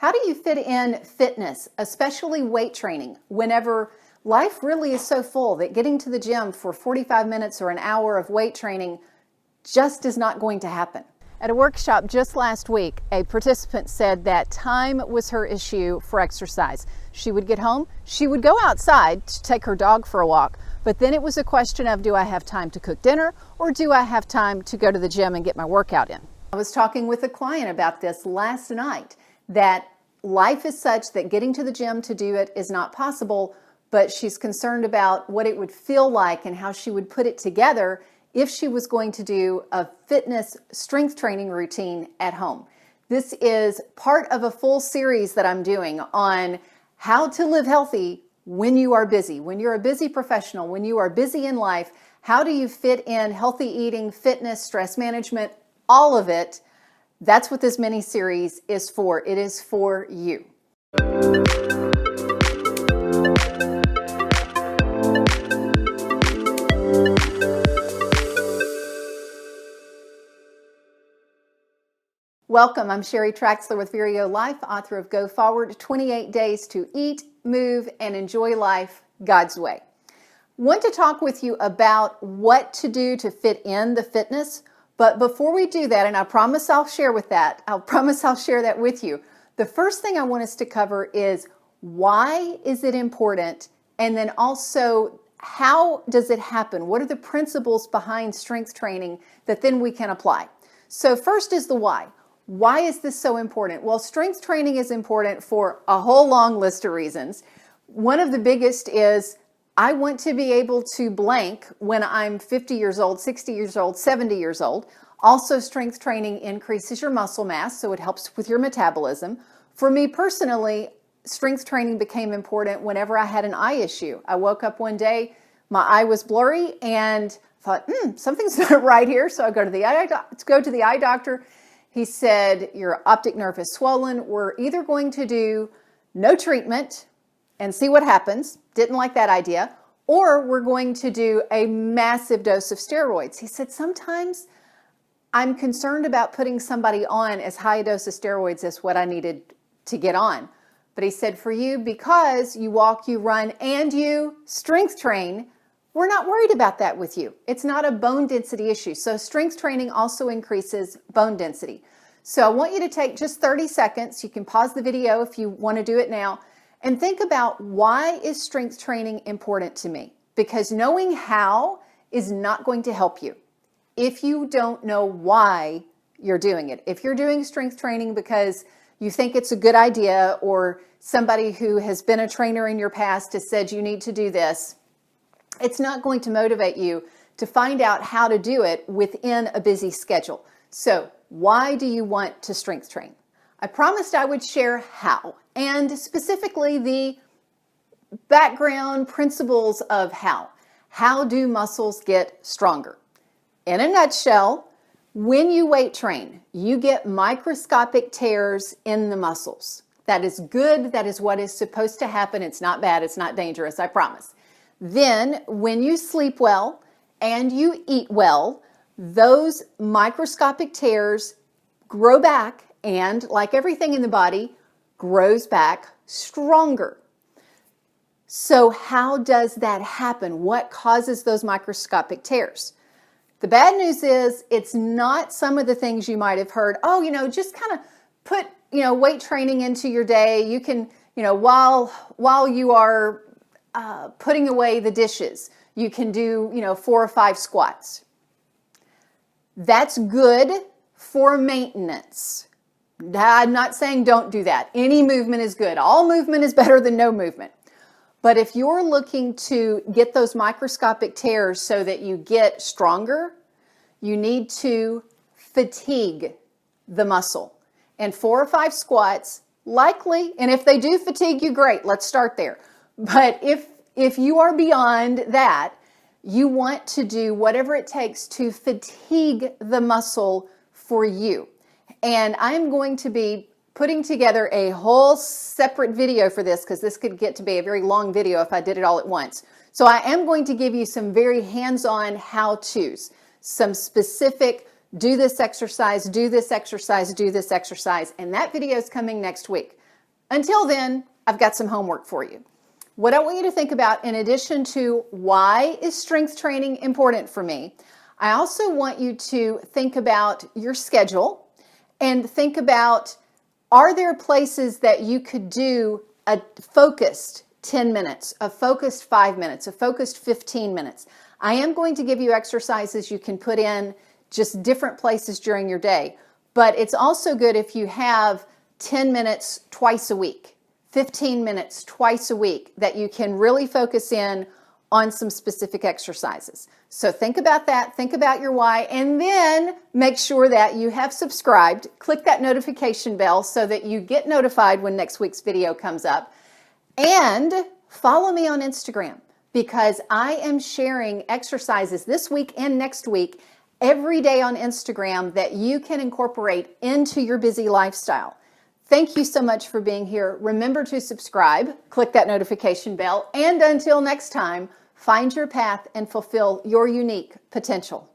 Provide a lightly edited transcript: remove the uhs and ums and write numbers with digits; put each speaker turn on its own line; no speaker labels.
How do you fit in fitness, especially weight training, whenever life really is so full that getting to the gym for 45 minutes or an hour of weight training just is not going to happen? At a workshop just last week, a participant said that time was her issue for exercise. She would get home, she would go outside to take her dog for a walk, but then it was a question of, do I have time to cook dinner or do I have time to go to the gym and get my workout in? I was talking with a client about this last night, that life is such that getting to the gym to do it is not possible, but she's concerned about what it would feel like and how she would put it together if she was going to do a fitness strength training routine at home. This is part of a full series that I'm doing on how to live healthy when you are busy. When you're a busy professional, when you are busy in life, how do you fit in healthy eating, fitness, stress management, all of it? That's what this mini series is for. It is for you. Welcome, I'm Sheri Traxler with Your Life, author of Go Forward, 28 Days to Eat, Move, and Enjoy Life God's Way. Want to talk with you about what to do to fit in the fitness, but before we do that, and I promise I'll share that with you, the first thing I want us to cover is why is it important, and then also how does it happen? What are the principles behind strength training that then we can apply? So first is the why. Why is this so important? Well, strength training is important for a whole long list of reasons. One of the biggest is I want to be able to blank when I'm 50 years old, 60 years old, 70 years old. Also, strength training increases your muscle mass, so it helps with your metabolism. For me personally, strength training became important whenever I had an eye issue. I woke up one day, my eye was blurry, and thought, something's not right here. So I go to the eye doctor. He said, your optic nerve is swollen. We're either going to do no treatment and see what happens. Didn't like that idea. Or we're going to do a massive dose of steroids. He said, sometimes I'm concerned about putting somebody on as high a dose of steroids as what I needed to get on. But he said, for you, because you walk, you run, and you strength train, we're not worried about that with you. It's not a bone density issue. So strength training also increases bone density. So I want you to take just 30 seconds. You can pause the video if you want to do it now and think about, why is strength training important to me? Because knowing how is not going to help you if you don't know why you're doing it. If you're doing strength training because you think it's a good idea, or somebody who has been a trainer in your past has said you need to do this, it's not going to motivate you to find out how to do it within a busy schedule. So why do you want to strength train? I promised I would share how, and specifically the background principles of how. How do muscles get stronger? In a nutshell, when you weight train, you get microscopic tears in the muscles. That is good. That is what is supposed to happen. It's not bad. It's not dangerous. I promise. Then when you sleep well and you eat well, those microscopic tears grow back and, like everything in the body, grows back stronger. So how does that happen? What causes those microscopic tears? The bad news is it's not some of the things you might have heard. Oh, just kind of put, weight training into your day. You can, while you are putting away the dishes, you can do, 4 or 5 squats. That's good for maintenance. I'm not saying don't do that. Any movement is good. All movement is better than no movement. But if you're looking to get those microscopic tears so that you get stronger, you need to fatigue the muscle. And 4 or 5 squats, likely, and if they do fatigue you, great, let's start there. But if you are beyond that, you want to do whatever it takes to fatigue the muscle for you. And I'm going to be putting together a whole separate video for this, because this could get to be a very long video if I did it all at once. So I am going to give you some very hands-on how-tos, some specific do this exercise, do this exercise, do this exercise, and that video is coming next week. Until then, I've got some homework for you. What I want you to think about, in addition to why is strength training important for me, I also want you to think about your schedule and think about, are there places that you could do a focused 10 minutes, a focused 5 minutes, a focused 15 minutes. I am going to give you exercises you can put in just different places during your day, but it's also good if you have 10 minutes twice a week. 15 minutes twice a week that you can really focus in on some specific exercises. So think about that, think about your why, and then make sure that you have subscribed. Click that notification bell so that you get notified when next week's video comes up. And follow me on Instagram, because I am sharing exercises this week and next week every day on Instagram that you can incorporate into your busy lifestyle. Thank you so much for being here. Remember to subscribe, click that notification bell, and until next time, find your path and fulfill your unique potential.